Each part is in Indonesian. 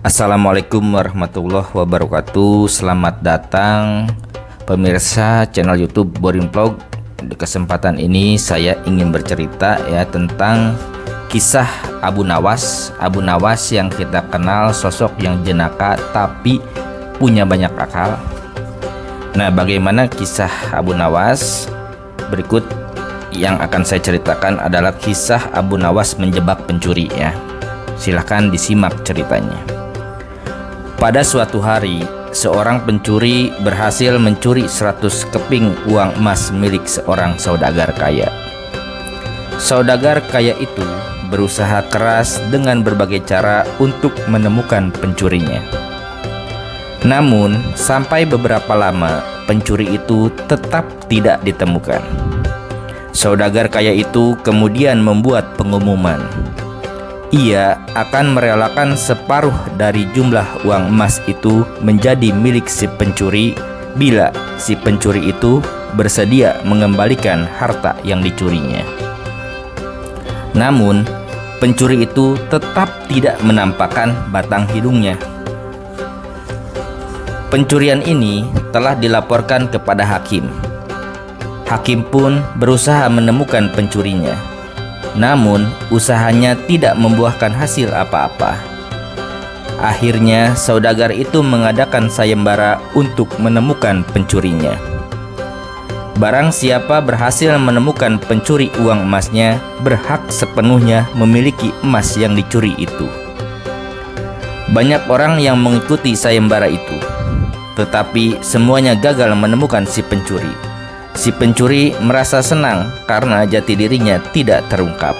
Assalamualaikum warahmatullahi wabarakatuh. Selamat datang pemirsa channel YouTube Boring Vlog. Di kesempatan ini saya ingin bercerita tentang kisah Abu Nawas. Abu Nawas yang kita kenal sosok yang jenaka tapi punya banyak akal. Nah, bagaimana kisah Abu Nawas? Berikut yang akan saya ceritakan adalah kisah Abu Nawas menjebak pencuri ya. Silahkan disimak ceritanya. Pada suatu hari, seorang pencuri berhasil mencuri 100 keping uang emas milik seorang saudagar kaya. Saudagar kaya itu berusaha keras dengan berbagai cara untuk menemukan pencurinya. Namun, sampai beberapa lama, pencuri itu tetap tidak ditemukan. Saudagar kaya itu kemudian membuat pengumuman. Ia akan merelakan separuh dari jumlah uang emas itu menjadi milik si pencuri bila si pencuri itu bersedia mengembalikan harta yang dicurinya. Namun, pencuri itu tetap tidak menampakkan batang hidungnya. Pencurian ini telah dilaporkan kepada hakim. Hakim pun berusaha menemukan pencurinya. Namun, usahanya tidak membuahkan hasil apa-apa. Akhirnya, saudagar itu mengadakan sayembara untuk menemukan pencurinya. Barang siapa berhasil menemukan pencuri uang emasnya, berhak sepenuhnya memiliki emas yang dicuri itu. Banyak orang yang mengikuti sayembara itu, tetapi semuanya gagal menemukan si pencuri. Si pencuri merasa senang karena jati dirinya tidak terungkap.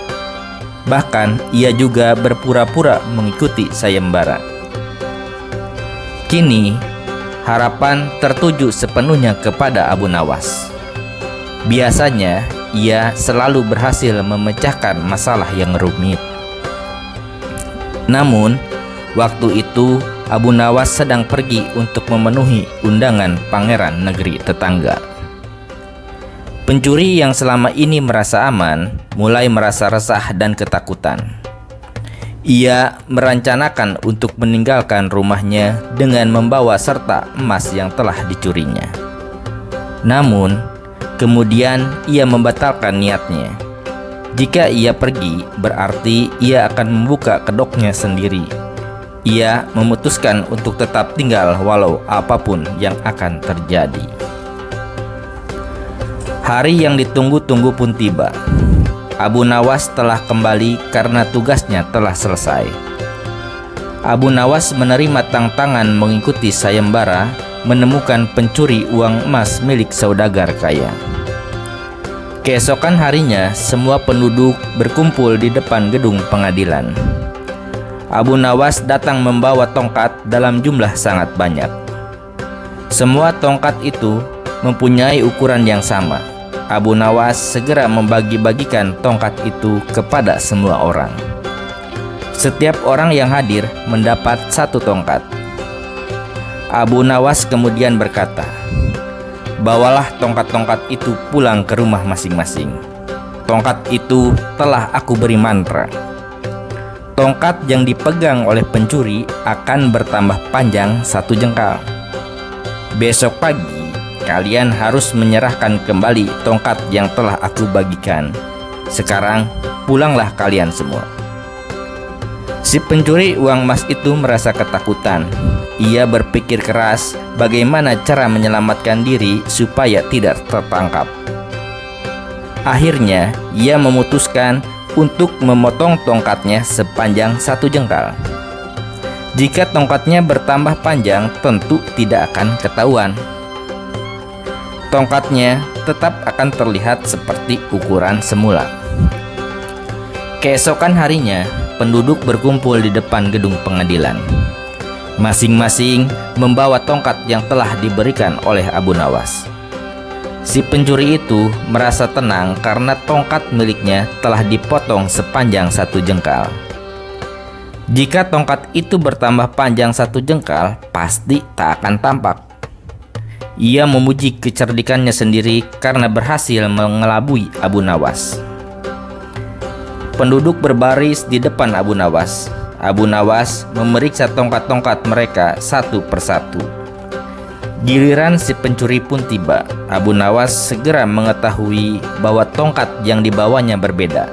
Bahkan ia juga berpura-pura mengikuti sayembara. Kini harapan tertuju sepenuhnya kepada Abu Nawas. Biasanya ia selalu berhasil memecahkan masalah yang rumit. Namun waktu itu Abu Nawas sedang pergi untuk memenuhi undangan pangeran negeri tetangga. Pencuri yang selama ini merasa aman mulai merasa resah dan ketakutan. Ia merencanakan untuk meninggalkan rumahnya dengan membawa serta emas yang telah dicurinya. Namun, kemudian ia membatalkan niatnya. Jika ia pergi, berarti ia akan membuka kedoknya sendiri. Ia memutuskan untuk tetap tinggal walau apapun yang akan terjadi. Hari yang ditunggu-tunggu pun tiba. Abu Nawas telah kembali karena tugasnya telah selesai. Abu Nawas menerima tantangan mengikuti sayembara menemukan pencuri uang emas milik saudagar kaya. Keesokan harinya, semua penduduk berkumpul di depan gedung pengadilan. Abu Nawas datang membawa tongkat dalam jumlah sangat banyak. Semua tongkat itu mempunyai ukuran yang sama. Abu Nawas segera membagi-bagikan tongkat itu kepada semua orang. Setiap orang yang hadir mendapat satu tongkat. Abu Nawas kemudian berkata, "Bawalah tongkat-tongkat itu pulang ke rumah masing-masing. Tongkat itu telah aku beri mantra. Tongkat yang dipegang oleh pencuri akan bertambah panjang 1 jengkal. Besok pagi kalian harus menyerahkan kembali tongkat yang telah aku bagikan. Sekarang pulanglah kalian semua." Si pencuri uang emas itu merasa ketakutan. Ia berpikir keras bagaimana cara menyelamatkan diri supaya tidak tertangkap. Akhirnya ia memutuskan untuk memotong tongkatnya sepanjang 1 jengkal. Jika tongkatnya bertambah panjang, tentu tidak akan ketahuan. Tongkatnya tetap akan terlihat seperti ukuran semula. Keesokan harinya, penduduk berkumpul di depan gedung pengadilan. Masing-masing membawa tongkat yang telah diberikan oleh Abu Nawas. Si pencuri itu merasa tenang karena tongkat miliknya telah dipotong sepanjang 1 jengkal. Jika tongkat itu bertambah panjang 1 jengkal, pasti tak akan tampak. Ia memuji kecerdikannya sendiri karena berhasil mengelabui Abu Nawas. Penduduk berbaris di depan Abu Nawas. Abu Nawas memeriksa tongkat-tongkat mereka satu persatu. Giliran si pencuri pun tiba. Abu Nawas segera mengetahui bahwa tongkat yang dibawanya berbeda.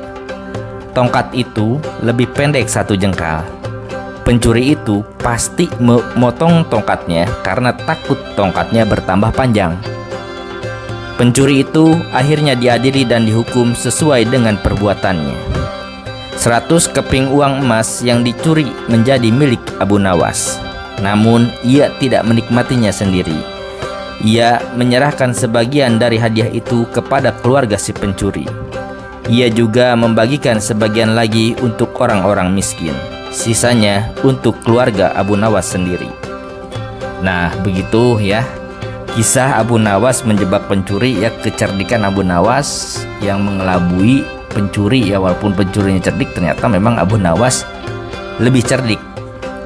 Tongkat itu lebih pendek 1 jengkal. Pencuri itu pasti memotong tongkatnya karena takut tongkatnya bertambah panjang. Pencuri itu akhirnya diadili dan dihukum sesuai dengan perbuatannya. 100 keping uang emas yang dicuri menjadi milik Abu Nawas. Namun ia tidak menikmatinya sendiri. Ia menyerahkan sebagian dari hadiah itu kepada keluarga si pencuri. Ia juga membagikan sebagian lagi untuk orang-orang miskin. Sisanya untuk keluarga Abu Nawas sendiri. Nah, begitu ya kisah Abu Nawas menjebak pencuri, ya, kecerdikan Abu Nawas yang mengelabui pencuri, ya, walaupun pencurinya cerdik, ternyata memang Abu Nawas lebih cerdik.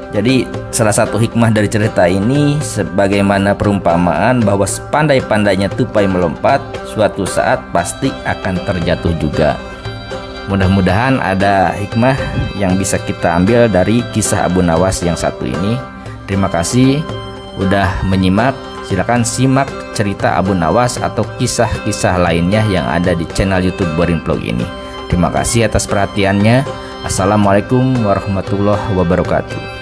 Jadi salah satu hikmah dari cerita ini sebagaimana perumpamaan bahwa sepandai-pandainya tupai melompat, suatu saat pasti akan terjatuh juga. Mudah-mudahan ada hikmah yang bisa kita ambil dari kisah Abu Nawas yang satu ini. Terima kasih udah menyimak. Silakan simak cerita Abu Nawas atau kisah-kisah lainnya yang ada di channel YouTube Borin Vlog ini. Terima kasih atas perhatiannya. Assalamualaikum warahmatullahi wabarakatuh.